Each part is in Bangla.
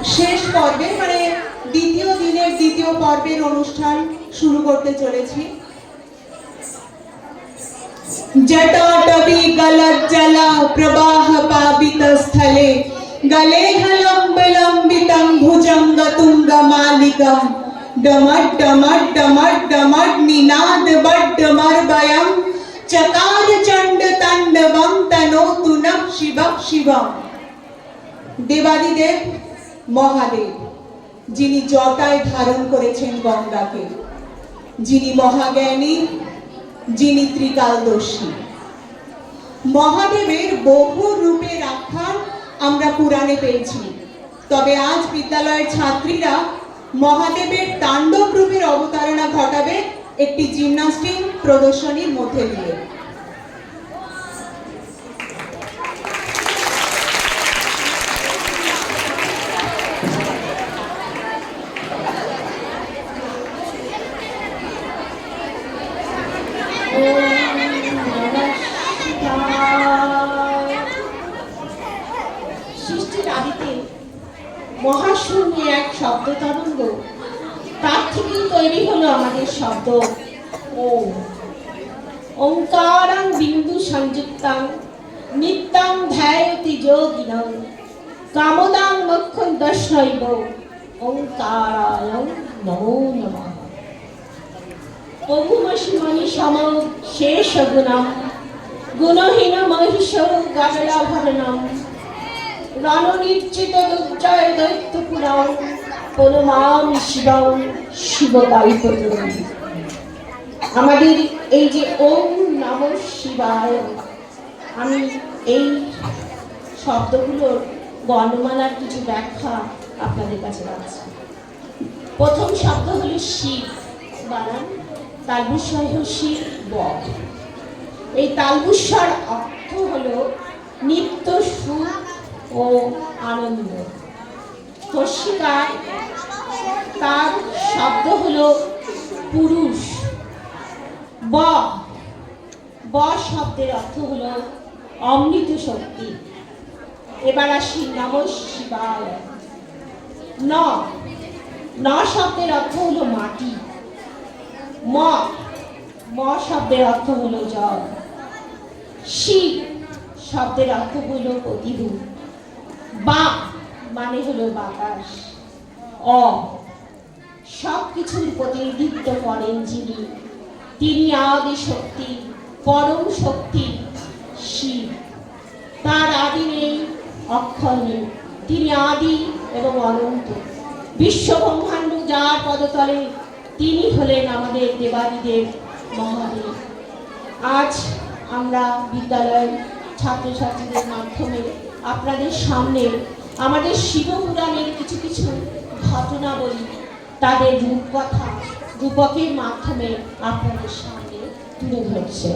শেষ পর্বে মানে দ্বিতীয় দিনের দ্বিতীয় পর্বের অনুষ্ঠান শুরু করতে চলেছি। जटाटवी गलज्जला प्रवाह पावित स्थले गलेह लंब लंबितं भुजंग तुंग मालिकं डमट डमट डमट डमट निनाद बड्डमर बयं चकार चंड तांडवं तनोतु नः शिवः शिवम्। देवादिदेव মহাদেব যিনি জটায় ধারণ করেছেন গঙ্গাকে, যিনি মহাজ্ঞানী, যিনি ত্রিকালদর্শী। মহাদেবের বহু রূপের আখ্যান আমরা পুরাণে পেয়েছি, তবে আজ বিদ্যালয়ের ছাত্রীরা মহাদেবের তাণ্ডব রূপের অবতারণা ঘটাবে একটি জিমনাস্টিক প্রদর্শনীর মধ্যে দিয়ে। সৃষ্টির আদিতে মহাশূন্য এক শব্দ তরঙ্গ, তার থেকেই তৈরি হলো আমাদের শব্দ ওম। ওঙ্কারং বিন্দু সংযুক্তং নিত্যং ধ্যায়তি যোগিনং কামদাং মোক্ষং দর্শয়ব ওঙ্কারায় নমো নমঃ। অভুমসিমণি সম শেষ গুণম গুণহীন মহিষ গাবলাভরণম রণনির্চিত দুর্জয় দৈত্যপুরাং প্রণমামি শিবং শিবকাল্পতরুং। আমাদের এই যে ওম নমঃ শিবায়, আমি এই শব্দগুলোর বর্ণমালার কিছু ব্যাখ্যা আপনাদের কাছে রাখছি। প্রথম শব্দ হলো শিব, বানান তালবস্বর শিব ব। এই তালবস্বর অর্থ হলো নিত্য সুখ ও আনন্দ। হর্ষিকার তার শব্দ হলো পুরুষ। ব ব শব্দের অর্থ হলো অমৃত শক্তি। এবার আসি নমঃ শিবায়। ন ন শব্দের অর্থ হলো মাটি। ম ম শব্দের অর্থ হলো জল। শিব শব্দের অর্থ হলো প্রতিরূপ। বা মানে হলো বাতাস। অ সব কিছুর প্রতিনিধিত্ব করেন যিনি, তিনি আদি শক্তি, পরম শক্তি শিব। তার আদি নেই, অক্ষর নেই, তিনি আদি এবং অনন্ত। বিশ্ব ব্রহ্মাণ্ড যার পদতলে, তিনি হলেন আমাদের দেবাদিদেব মহাদেব। আজ আমরা বিদ্যালয়ের ছাত্রছাত্রীদের মাধ্যমে আপনাদের সামনে আমাদের শিবপুরাণের কিছু কিছু ঘটনা বলি, তাদের রূপকথা রূপকের মাধ্যমে আপনাদের সামনে তুলে ধরছে।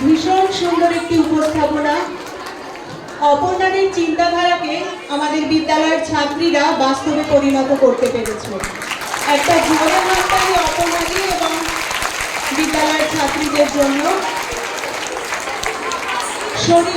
ভীষণ সুন্দর একটি উপস্থাপনা। অপর্ণাদের চিন্তাধারাকে আমাদের বিদ্যালয়ের ছাত্রীরা বাস্তবে পরিণত করতে পেরেছে। একটা জোরে হাততালি অপর্ণাদি এবং বিদ্যালয়ের ছাত্রীদের জন্য। শরীরে